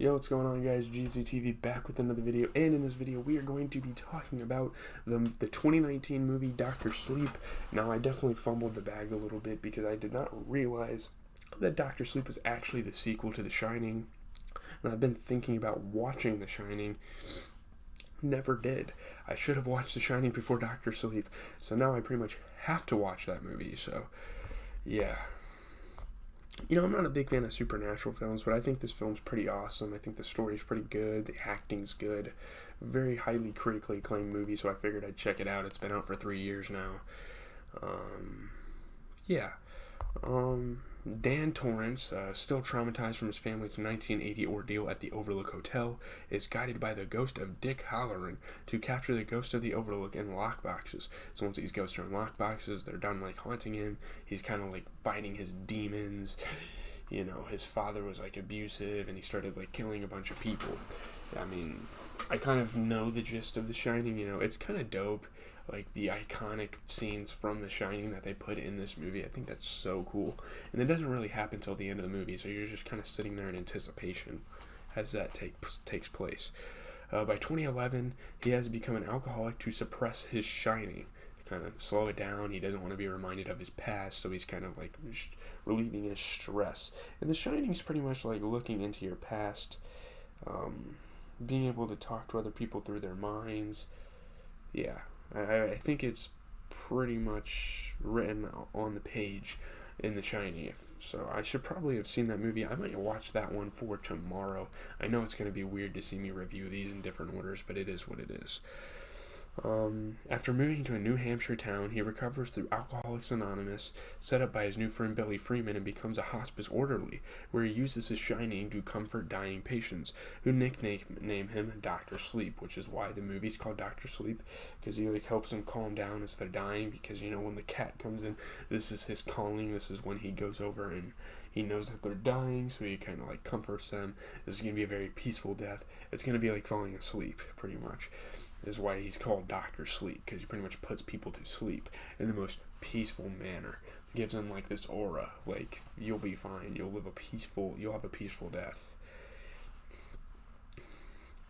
Yo, what's going on, guys? GZTV back with another video, and in this video we are going to be talking about the 2019 movie Doctor Sleep. Now, I definitely fumbled the bag a little bit because I did not realize that Doctor Sleep was actually the sequel to The Shining, and I've been thinking about watching The Shining. Never did. I should have watched The Shining before Doctor Sleep, so now I pretty much have to watch that movie, so yeah. I'm not a big fan of supernatural films, but I think this film's pretty awesome. I think the story's pretty good, the acting's good. Very highly critically acclaimed movie, so I figured I'd check it out. It's been out for 3 years now. Yeah. Dan Torrance, still traumatized from his family's 1980 ordeal at the Overlook Hotel, is guided by the ghost of Dick Halloran to capture the ghost of the Overlook in lockboxes. So once these ghosts are in lockboxes, they're done haunting him. He's kind of fighting his demons. His father was abusive, and he started killing a bunch of people. I mean, I kind of know the gist of The Shining. It's kind of dope. The iconic scenes from The Shining that they put in this movie. I think that's so cool. And it doesn't really happen until the end of the movie, so you're just kind of sitting there in anticipation as that takes place. By 2011, he has become an alcoholic to suppress his shining, to kind of slow it down. He doesn't want to be reminded of his past, so he's kind of relieving his stress. And The Shining is pretty much looking into your past, being able to talk to other people through their minds. Yeah. I think it's pretty much written on the page in The Shining. So I should probably have seen that movie. I might watch that one for tomorrow. I know it's going to be weird to see me review these in different orders, but it is what it is. After moving to a New Hampshire town, he recovers through Alcoholics Anonymous, set up by his new friend Billy Freeman, and becomes a hospice orderly, where he uses his shining to comfort dying patients, who nickname him Dr. Sleep, which is why the movie's called Dr. Sleep, because he helps them calm down as they're dying, because, when the cat comes in, this is his calling. This is when he goes over and he knows that they're dying, so he kind of comforts them. This is going to be a very peaceful death. It's going to be like falling asleep, pretty much. This is why he's called Dr. Sleep, because he pretty much puts people to sleep in the most peaceful manner. Gives them this aura, you'll be fine, you'll have a peaceful death.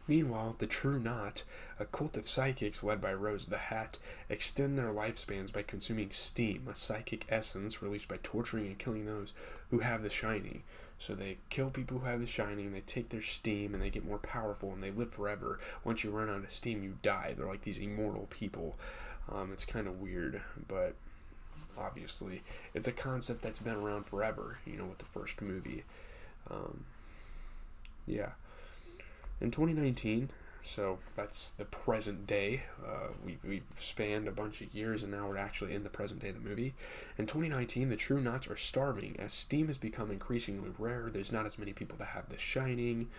Meanwhile, the True Knot, a cult of psychics led by Rose the Hat, extend their lifespans by consuming steam, a psychic essence released by torturing and killing those who have the shining. So they kill people who have the shining, they take their steam, and they get more powerful, and they live forever. Once you run out of steam, you die. They're these immortal people. It's kind of weird, but obviously it's a concept that's been around forever, with the first movie. Yeah. In 2019, so that's the present day, we've spanned a bunch of years, and now we're actually in the present day of the movie. In 2019, the True Knots are starving as steam has become increasingly rare. There's not as many people that have the shining.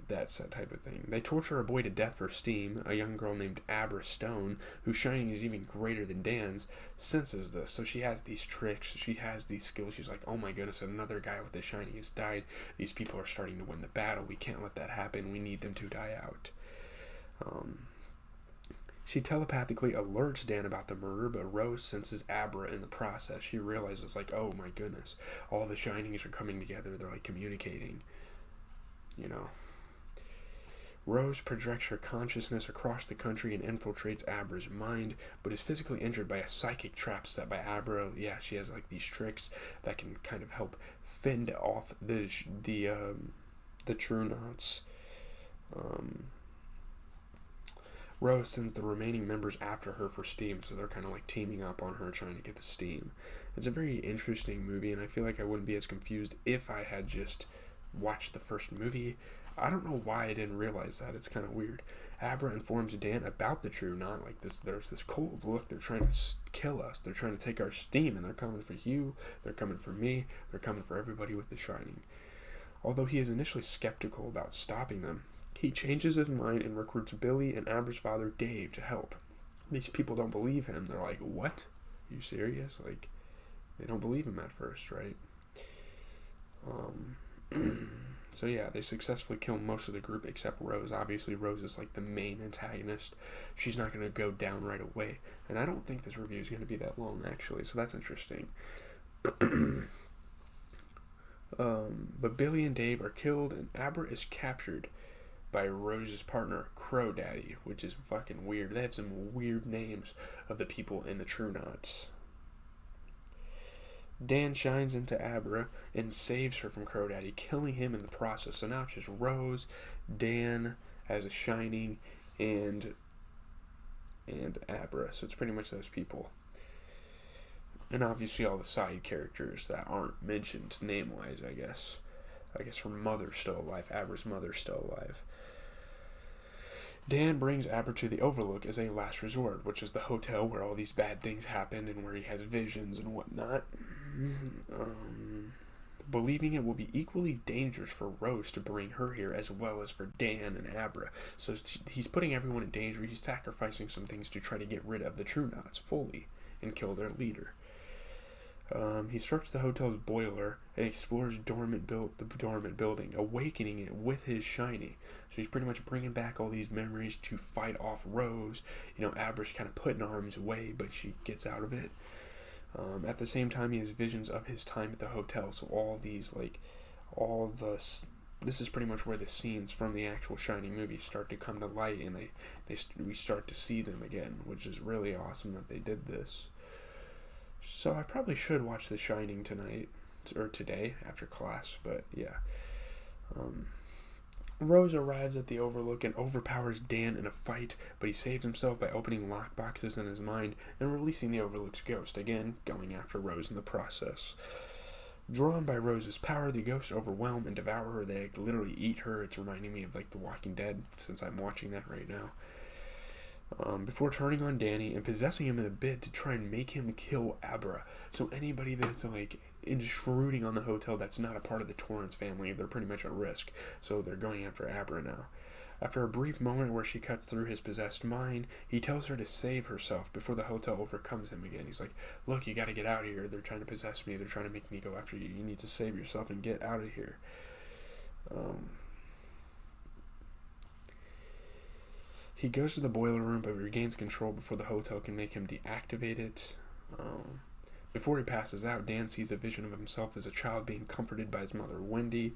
That's that type of thing. They torture a boy to death for steam. A young girl named Abra Stone, whose shining is even greater than Dan's, senses this. So she has these tricks, she has these skills. She's like, oh my goodness, another guy with the shining has died. These people are starting to win the battle. We can't let that happen. We need them to die out. She telepathically alerts Dan about the murder, but Rose senses Abra in the process. She realizes, oh my goodness, all the shinings are coming together. They're communicating. Rose projects her consciousness across the country and infiltrates Abra's mind, but is physically injured by a psychic trap set by Abra. Yeah, she has these tricks that can kind of help fend off the True Knots. Rose sends the remaining members after her for steam, so they're kind of teaming up on her, trying to get the steam. It's a very interesting movie, and I feel like I wouldn't be as confused if I had just watched the first movie. I don't know why I didn't realize that. It's kind of weird. Abra informs Dan about the True Knot. There's this cold look. They're trying to kill us. They're trying to take our steam, and they're coming for you. They're coming for me. They're coming for everybody with the shining. Although he is initially skeptical about stopping them, he changes his mind and recruits Billy and Abra's father, Dave, to help. These people don't believe him. They're like, what? Are you serious? They don't believe him at first, right? So yeah, they successfully kill most of the group except Rose. Obviously, Rose is the main antagonist. She's not going to go down right away. And I don't think this review is going to be that long, actually, so that's interesting. But Billy and Dave are killed, and Abra is captured by Rose's partner, Crow Daddy, which is fucking weird. They have some weird names of the people in the True Knots. Dan shines into Abra and saves her from Crow Daddy, killing him in the process. So now it's just Rose, Dan as a Shining, and Abra. So it's pretty much those people. And obviously all the side characters that aren't mentioned name-wise, I guess. I guess her mother's still alive. Abra's mother's still alive. Dan brings Abra to the Overlook as a last resort, which is the hotel where all these bad things happen and where he has visions and whatnot. Believing it will be equally dangerous for Rose to bring her here as well as for Dan and Abra. So he's putting everyone in danger. He's sacrificing some things to try to get rid of the True Knots fully and kill their leader. He starts the hotel's boiler and explores the dormant building, awakening it with his Shining. So he's pretty much bringing back all these memories to fight off Rose. Abra's kind of put in harm's way, but she gets out of it. At the same time, he has visions of his time at the hotel. So this is pretty much where the scenes from the actual Shining movie start to come to light, and we start to see them again, which is really awesome that they did this. So I probably should watch The Shining tonight, or today, after class, but yeah. Rose arrives at the Overlook and overpowers Dan in a fight, but he saves himself by opening lockboxes in his mind and releasing the Overlook's ghost, again, going after Rose in the process. Drawn by Rose's power, the ghosts overwhelm and devour her. They literally eat her. It's reminding me of, The Walking Dead, since I'm watching that right now. Before turning on Danny and possessing him in a bid to try and make him kill Abra. So anybody that's intruding on the hotel that's not a part of the Torrance family, they're pretty much at risk. So they're going after Abra now. After a brief moment where she cuts through his possessed mind, he tells her to save herself before the hotel overcomes him again. He's like, look, you gotta get out of here. They're trying to possess me. They're trying to make me go after you. You need to save yourself and get out of here. He goes to the boiler room but regains control before the hotel can make him deactivate it. Before he passes out, Dan sees a vision of himself as a child being comforted by his mother, Wendy.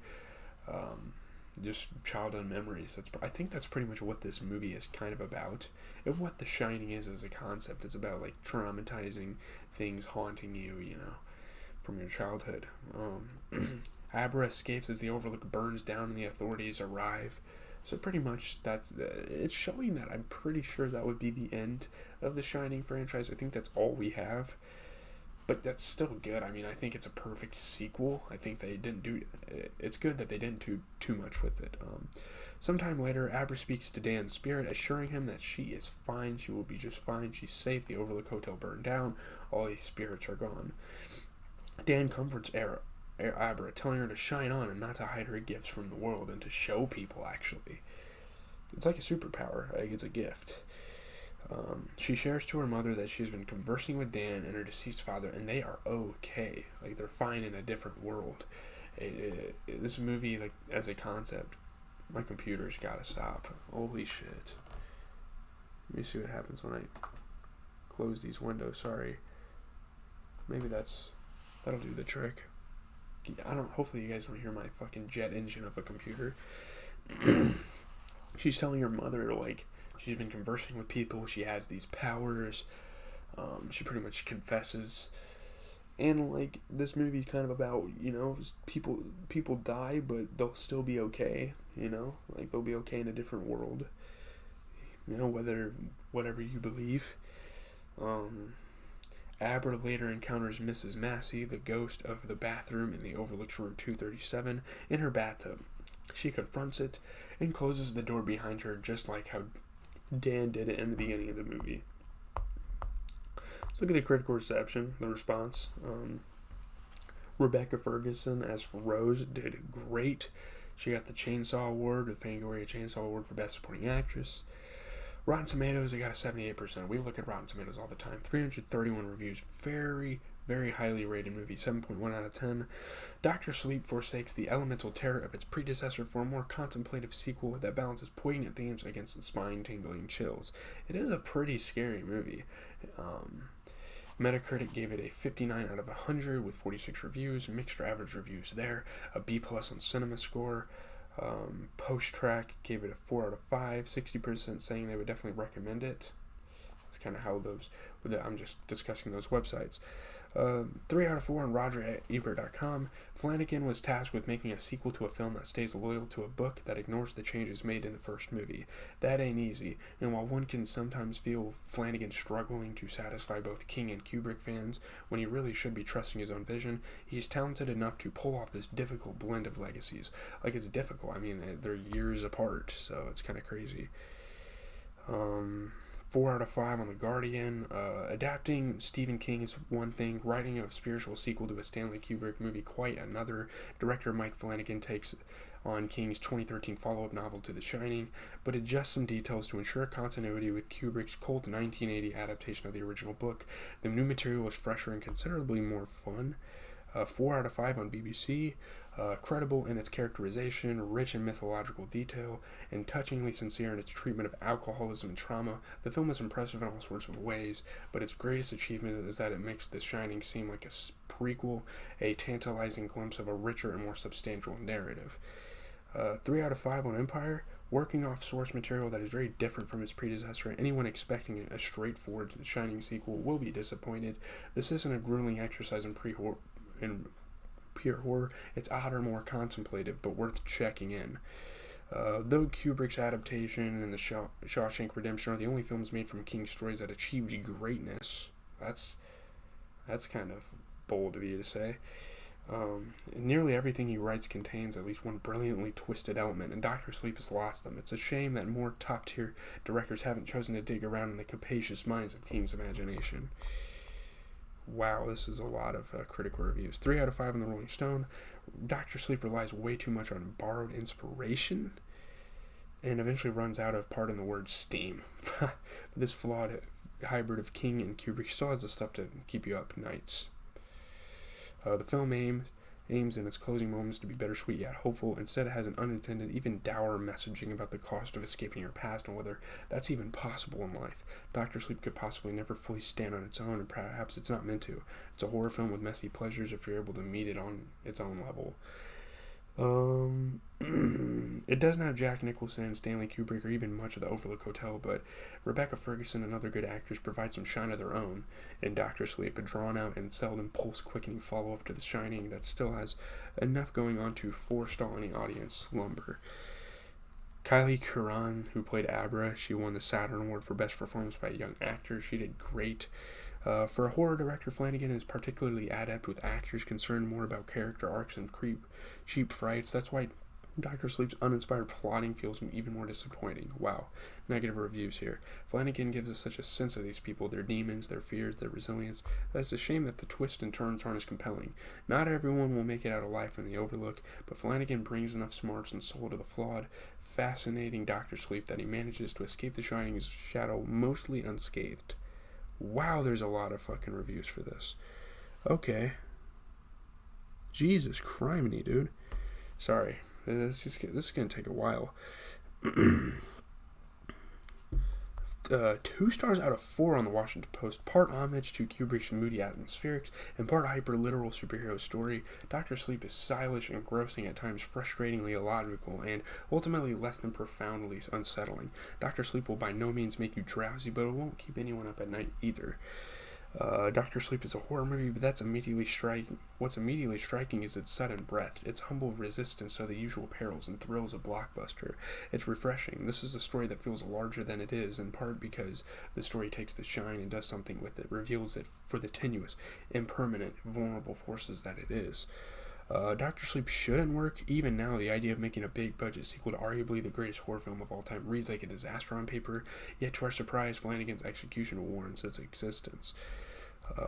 Just childhood memories. I think that's pretty much what this movie is kind of about. And what The Shining is as a concept. It's about traumatizing things haunting you, from your childhood. Abra escapes as the Overlook burns down and the authorities arrive. So pretty much it's showing that. I'm pretty sure that would be the end of the Shining franchise. I think that's all we have. But that's still good. I mean, I think it's a perfect sequel. I think they didn't do... It's good that they didn't do too much with it. Sometime later, Abra speaks to Dan's spirit, assuring him that she is fine. She will be just fine. She's safe. The Overlook Hotel burned down. All these spirits are gone. Dan comforts Abra, telling her to shine on and not to hide her gifts from the world and to show people, actually. It's like a superpower. It's a gift. She shares to her mother that she's been conversing with Dan and her deceased father, and they are okay. They're fine in a different world. This movie, as a concept, my computer's gotta stop. Holy shit. Let me see what happens when I close these windows. Sorry. Maybe that'll do the trick. Hopefully you guys don't hear my fucking jet engine of a computer. She's telling her mother, she's been conversing with people. She has these powers. She pretty much confesses. And, this movie's kind of about, people die, but they'll still be okay, they'll be okay in a different world. Whatever you believe. Abra later encounters Mrs. Massey, the ghost of the bathroom in the Overlook's room 237, in her bathtub. She confronts it and closes the door behind her, just like how Dan did it in the beginning of the movie. Let's look at the critical reception, the response. Rebecca Ferguson as Rose did great. She got the Chainsaw Award, the Fangoria Chainsaw Award for Best Supporting Actress. Rotten Tomatoes, it got a 78%. We look at Rotten Tomatoes all the time. 331 reviews. Very, very highly rated movie. 7.1 out of 10. Dr. Sleep forsakes the elemental terror of its predecessor for a more contemplative sequel that balances poignant themes against spine-tingling chills. It is a pretty scary movie. Metacritic gave it a 59 out of 100 with 46 reviews, mixed or average reviews there, a B plus on Cinema Score. Post Track gave it a 4 out of 5, 60% saying they would definitely recommend it. That's kind of how those, I'm just discussing those websites. 3 out of 4 on RogerEbert.com. Flanagan was tasked with making a sequel to a film that stays loyal to a book that ignores the changes made in the first movie. That ain't easy, and while one can sometimes feel Flanagan struggling to satisfy both King and Kubrick fans when he really should be trusting his own vision, he's talented enough to pull off this difficult blend of legacies. Like, it's difficult. I mean, they're years apart, so it's kind of crazy. 4 out of 5 on The Guardian. Adapting Stephen King is one thing. Writing a spiritual sequel to a Stanley Kubrick movie, quite another. Director Mike Flanagan takes on King's 2013 follow-up novel to The Shining, but adjusts some details to ensure continuity with Kubrick's cult 1980 adaptation of the original book. The new material is fresher and considerably more fun. 4 out of 5 on BBC. Credible in its characterization, rich in mythological detail, and touchingly sincere in its treatment of alcoholism and trauma. The film is impressive in all sorts of ways, but its greatest achievement is that it makes The Shining seem like a prequel, a tantalizing glimpse of a richer and more substantial narrative. 3 out of 5 on Empire. Working off source material that is very different from its predecessor, anyone expecting a straightforward Shining sequel will be disappointed. This isn't a grueling exercise in pure horror. It's odder, more contemplative, but worth checking in. Though Kubrick's adaptation and The Shawshank Redemption are the only films made from King's stories that achieved greatness, that's kind of bold of you to say. Nearly everything he writes contains at least one brilliantly twisted element, and Dr. Sleep has lost them. It's a shame that more top-tier directors haven't chosen to dig around in the capacious minds of King's imagination. Wow, this is a lot of critical reviews. 3 out of 5 on the Rolling Stone. Dr. Sleep relies way too much on borrowed inspiration and eventually runs out of, pardon the word, steam. This flawed hybrid of King and Kubrick still has the stuff to keep you up nights. The film aims in its closing moments to be bittersweet yet hopeful. Instead, it has an unintended, even dour messaging about the cost of escaping your past and whether that's even possible in life. Dr. Sleep could possibly never fully stand on its own, and perhaps it's not meant to. It's a horror film with messy pleasures if you're able to meet it on its own level. It doesn't have Jack Nicholson, Stanley Kubrick, or even much of the Overlook Hotel, but Rebecca Ferguson and other good actors provide some shine of their own in Dr. Sleep, a drawn-out and seldom pulse-quickening follow-up to The Shining that still has enough going on to forestall any audience slumber. Kylie Curran, who played Abra, she won the Saturn Award for Best Performance by a Young Actor. She did great. For a horror director, Flanagan is particularly adept with actors concerned more about character arcs and cheap frights. That's why Dr. Sleep's uninspired plotting feels even more disappointing. Wow, negative reviews here. Flanagan gives us such a sense of these people, their demons, their fears, their resilience, that it's a shame that the twists and turns aren't as compelling. Not everyone will make it out alive from the Overlook, but Flanagan brings enough smarts and soul to the flawed, fascinating Dr. Sleep that he manages to escape The Shining's shadow mostly unscathed. Wow, there's a lot of fucking reviews for this. Okay. Jesus criminy, dude. Sorry. This is going to take a while. 2 stars out of 4 on the Washington Post. Part homage to Kubrick's moody atmospherics and part hyper-literal superhero story. Dr. Sleep is stylish, engrossing, at times frustratingly illogical, and ultimately less than profoundly unsettling. Dr. Sleep will by no means make you drowsy, but it won't keep anyone up at night either. Dr. Sleep is a horror movie, but what's immediately striking is its sudden breadth, its humble resistance to the usual perils and thrills of blockbuster. It's refreshing. This is a story that feels larger than it is, in part because the story takes the shine and does something with it, reveals it for the tenuous, impermanent, vulnerable forces that it is. Dr. Sleep shouldn't work. Even now, the idea of making a big-budget sequel to arguably the greatest horror film of all time reads like a disaster on paper, yet to our surprise, Flanagan's execution warrants its existence.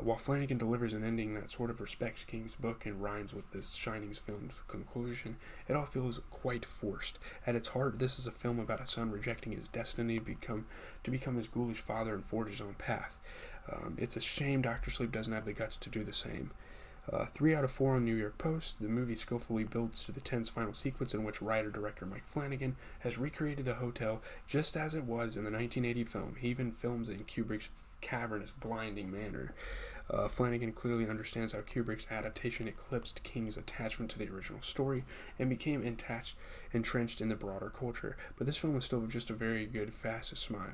While Flanagan delivers an ending that sort of respects King's book and rhymes with this Shining's film's conclusion, it all feels quite forced. At its heart, this is a film about a son rejecting his destiny to become his ghoulish father and forge his own path. It's a shame Dr. Sleep doesn't have the guts to do the same. 3 out of 4 on New York Post. The movie skillfully builds to the tense final sequence in which writer-director Mike Flanagan has recreated the hotel just as it was in the 1980 film. He even films it in Kubrick's cavernous, blinding manner. Flanagan clearly understands how Kubrick's adaptation eclipsed King's attachment to the original story and became entrenched in the broader culture. But this film is still just a very good facsimile.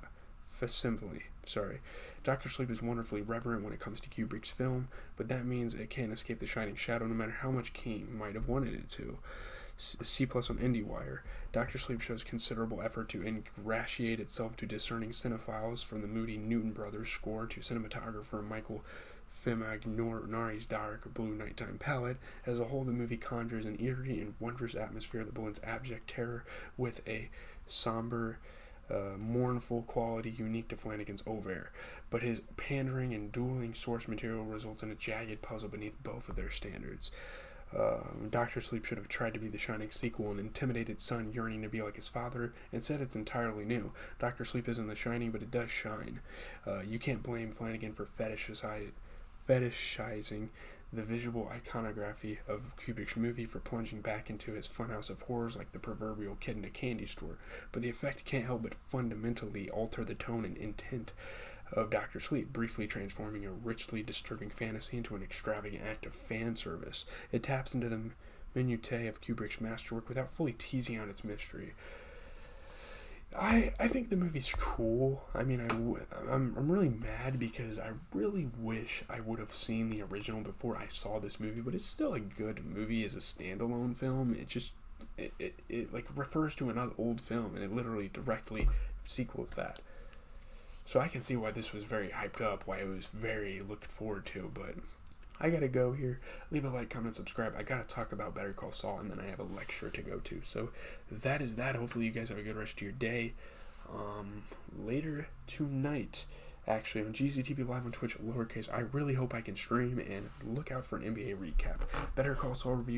Dr. Sleep is wonderfully reverent when it comes to Kubrick's film, but that means it can't escape the shining shadow no matter how much King might have wanted it to. C plus on IndieWire. Dr. Sleep shows considerable effort to ingratiate itself to discerning cinephiles, from the moody Newton Brothers score to cinematographer Michael Fimagnori's dark blue nighttime palette. As a whole, the movie conjures an eerie and wondrous atmosphere that blends abject terror with a somber, mournful quality unique to Flanagan's oeuvre, but his pandering and dueling source material results in a jagged puzzle beneath both of their standards. Dr. Sleep should have tried to be The Shining sequel, an intimidated son yearning to be like his father. Instead, it's entirely new. Dr. Sleep isn't The Shining, but it does shine. You can't blame Flanagan for fetishizing the visual iconography of Kubrick's movie, for plunging back into his funhouse of horrors like the proverbial kid in a candy store, but the effect can't help but fundamentally alter the tone and intent of Dr. Sleep, briefly transforming a richly disturbing fantasy into an extravagant act of fan service. It taps into the minutiae of Kubrick's masterwork without fully teasing out its mystery. I think the movie's cool. I mean, I'm really mad because I really wish I would have seen the original before I saw this movie, but it's still a good movie as a standalone film. It like refers to another old film, and it literally directly sequels that. So I can see why this was very hyped up, why it was very looked forward to, but I gotta go here. Leave a like, comment, subscribe. I gotta talk about Better Call Saul, and then I have a lecture to go to. So that is that. Hopefully you guys have a good rest of your day. Later tonight, actually, on GZTV Live on Twitch, lowercase, I really hope I can stream, and look out for an NBA recap. Better Call Saul review.